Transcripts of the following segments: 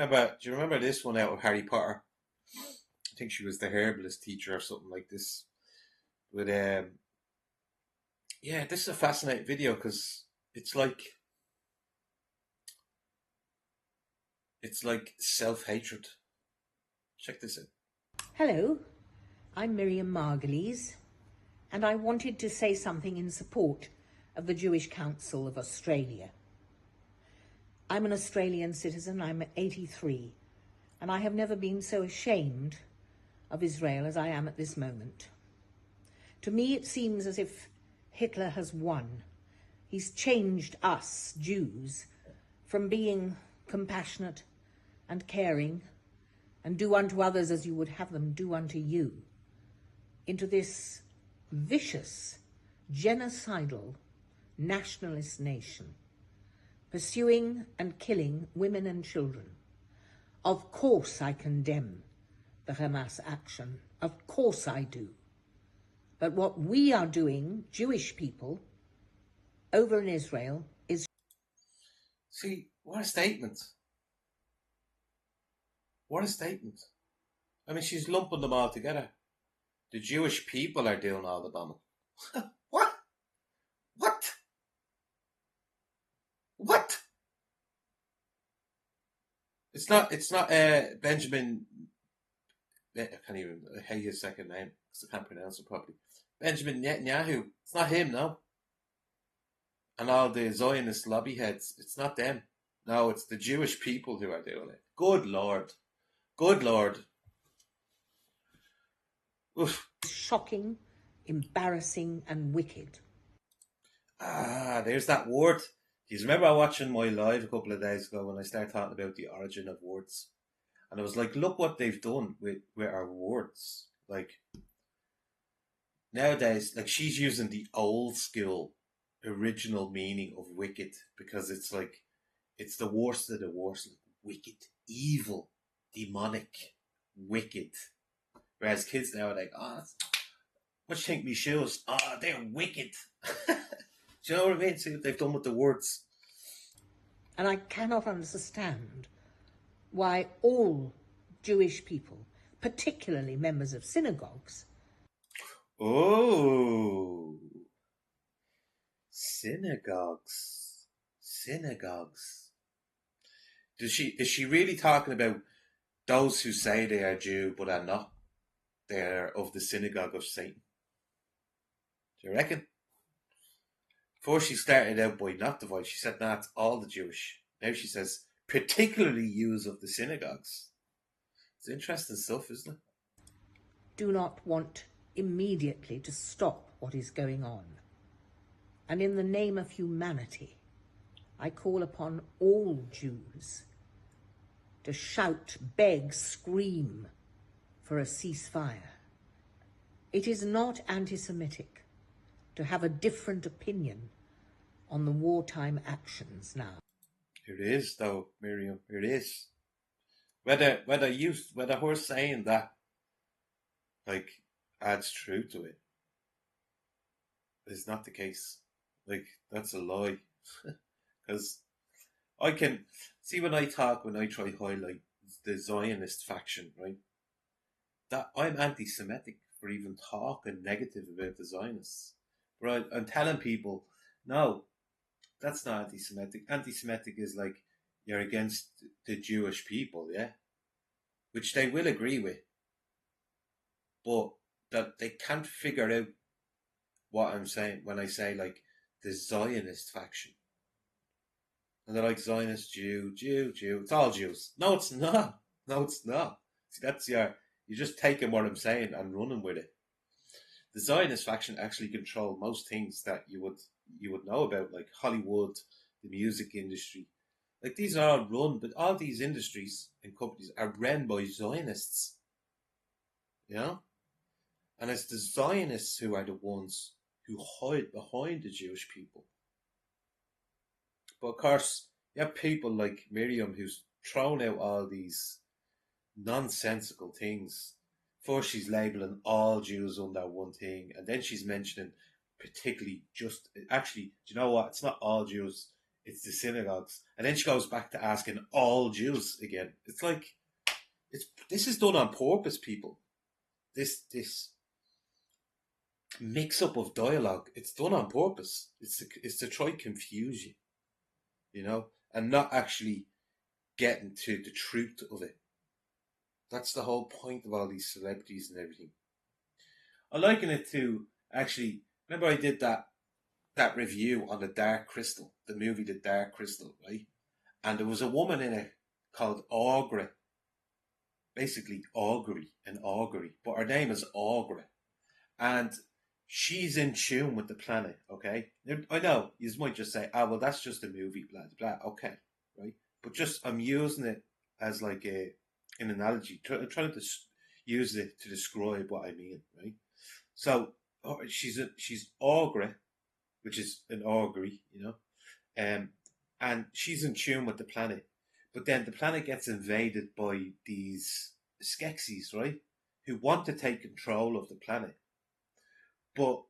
Do you remember this one out of Harry Potter? I think she was the herbalist teacher or something like this. But yeah, this is a fascinating video because it's like it's like self-hatred. Check this out. Hello, I'm Miriam Margolyes, and I wanted to say something in support of the Jewish Council of Australia. I'm an Australian citizen, I'm 83, and I have never been so ashamed of Israel as I am at this moment. To me, it seems as if Hitler has won. He's changed us, Jews, from being compassionate and caring and do unto others as you would have them do unto you, into this vicious, genocidal, nationalist nation, pursuing and killing women and children. Of course I condemn the Hamas action. Of course I do. But what we are doing, Jewish people, over in Israel, is... See, what a statement. What a statement. I mean, she's lumping them all together. The Jewish people are doing all the bombing. What? What? What? It's not Benjamin, I can't even, I hate his second name because I can't pronounce it properly. Benjamin Netanyahu. It's not him, no. And all the Zionist lobby heads. It's not them. No, it's the Jewish people who are doing it. Good Lord. Good Lord. Oof. Shocking, embarrassing and wicked. There's that word. Do you remember watching my live a couple of days ago when I started talking about the origin of words? And I was like, look what they've done with our words. Like, nowadays, like, she's using the old school original meaning of wicked because it's like, it's the worst of the worst. Like, wicked, evil, demonic, wicked. Whereas kids now are like, what do you think me shoes? They're wicked. Do you know what I mean? See what they've done with the words. And I cannot understand why all Jewish people, particularly members of synagogues... Oh, synagogues. Is she really talking about those who say they are Jew but are not? They are of the synagogue of Satan. Do you reckon? Before she started out by not divide, she said, nah, it's all the Jewish. Now she says, particularly Jews of the synagogues. It's interesting stuff, isn't it? Do not want immediately to stop what is going on. And in the name of humanity, I call upon all Jews to shout, beg, scream for a ceasefire. It is not anti-Semitic to have a different opinion on the wartime actions now. It is, though, Miriam. It is. Whether her saying that, like, adds truth to it, is not the case. Like, that's a lie. Because I can see when I try to highlight the Zionist faction, right? That I'm anti-Semitic for even talking negative about the Zionists. But I'm telling people, no, that's not anti-Semitic. Anti-Semitic is like you're against the Jewish people, yeah? Which they will agree with. But that they can't figure out what I'm saying when I say, like, the Zionist faction. And they're like, Zionist, Jew. It's all Jews. No, it's not. See, you're just taking what I'm saying and running with it. The Zionist faction actually control most things that you would know about, like Hollywood, the music industry. Like, these are all run, but all these industries and companies are run by Zionists. You know? And it's the Zionists who are the ones who hide behind the Jewish people. But of course, you have people like Miriam who's thrown out all these nonsensical things. First, she's labelling all Jews under one thing, and then she's mentioning particularly do you know what? It's not all Jews, it's the synagogues. And then she goes back to asking all Jews again. It's like, this is done on purpose, people. This mix up of dialogue, it's done on purpose. It's to try confuse you, and not actually getting to the truth of it. That's the whole point of all these celebrities and everything. I liken it to, actually, remember I did that review on The Dark Crystal, the movie The Dark Crystal, right? And there was a woman in it called Augury, basically augury, but her name is Augury. And she's in tune with the planet, okay? I know, you might just say, well, that's just a movie, blah, blah, okay, right? But just, I'm using it as like an analogy, trying to use it to describe what I mean, right? So, she's augury, which is an augury, and she's in tune with the planet. But then the planet gets invaded by these Skeksis, right? Who want to take control of the planet. But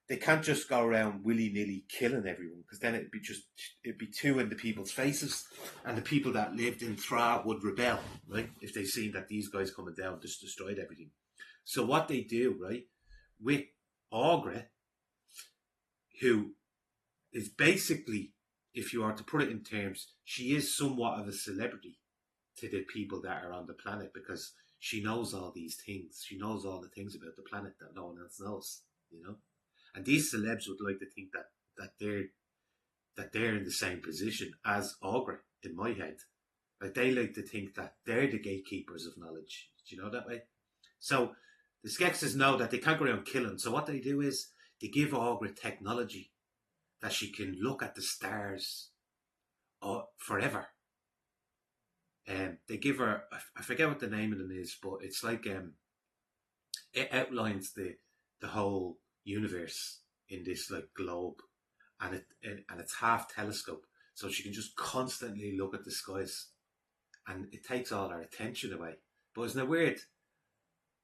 they can't just go around willy-nilly killing everyone, because then it'd be too in the people's faces, and the people that lived in Thra would rebel, right? If they seen that these guys coming down just destroyed everything. So what they do, right, with Augury, who is basically, if you are to put it in terms, she is somewhat of a celebrity to the people that are on the planet, because she knows all these things. She knows all the things about the planet that no one else knows, And these celebs would like to think that they're in the same position as Augury, in my head. Like, they like to think that they're the gatekeepers of knowledge. Do you know that way? So the Skeksis know that they can't go around killing. So what they do is they give Augury technology that she can look at the stars forever. They give her, I forget what the name of them is, but it's like it outlines the whole universe in this like globe, and it's half telescope, so she can just constantly look at the skies, and it takes all her attention away. But isn't it weird?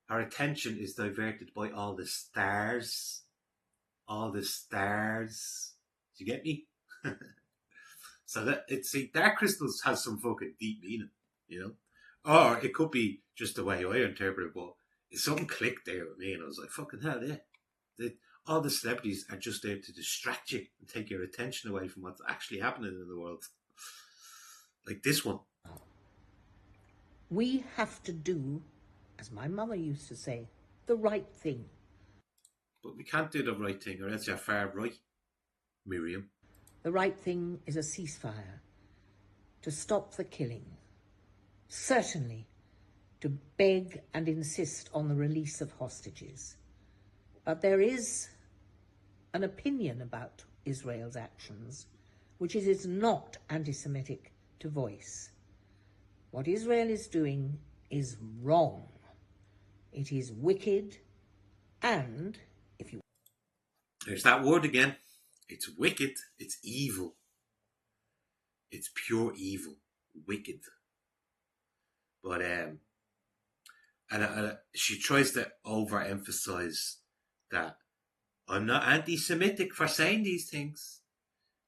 Her attention is diverted by all the stars. All the stars. Do you get me? So that Dark Crystals has some fucking deep meaning, Or it could be just the way I interpret it, but something clicked there with me, and I was like, fucking hell, yeah. All the celebrities are just there to distract you and take your attention away from what's actually happening in the world. Like this one. We have to do, as my mother used to say, the right thing. But we can't do the right thing, or else you're far right, Miriam. The right thing is a ceasefire, to stop the killing. Certainly, to beg and insist on the release of hostages. But there is an opinion about Israel's actions, which it is not anti-Semitic to voice. What Israel is doing is wrong. It is wicked, and if you... There's that word again. It's wicked. It's evil. It's pure evil. Wicked. But she tries to overemphasize that I'm not anti-Semitic for saying these things.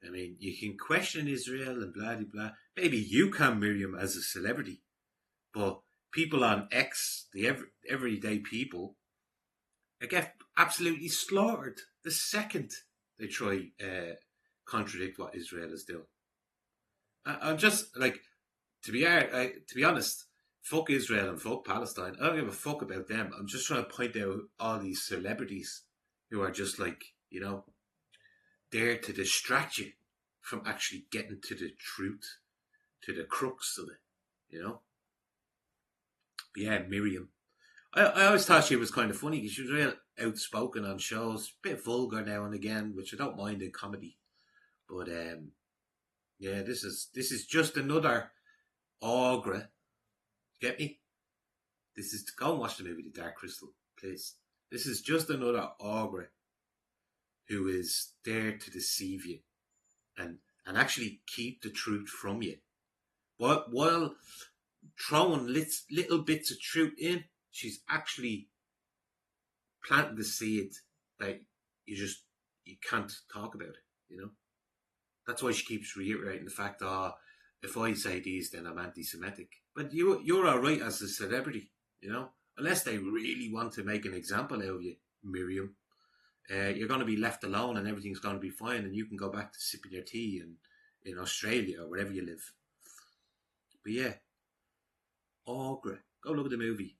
I mean, you can question Israel and blah, blah, blah. Maybe you can, Miriam, as a celebrity. But people on X, the everyday people, they get absolutely slaughtered the second they try contradict what Israel is doing. I'm just like, to be honest, fuck Israel and fuck Palestine. I don't give a fuck about them. I'm just trying to point out all these celebrities who are just like, there to distract you from actually getting to the truth, to the crux of it, But yeah, Miriam. I always thought she was kind of funny, because she was real outspoken on shows, a bit vulgar now and again, which I don't mind in comedy. But yeah, this is just another Augury. Get me? This is, go and watch the movie The Dark Crystal, please. This is just another Augury who is there to deceive you and actually keep the truth from you. While throwing little bits of truth in, she's actually planting the seed that you can't talk about it, That's why she keeps reiterating the fact that if I say these, then I'm anti-Semitic. But you're all right as a celebrity, unless they really want to make an example out of you, Miriam. You're going to be left alone, and everything's going to be fine, and you can go back to sipping your tea in Australia or wherever you live. But yeah, oh great, go look at the movie.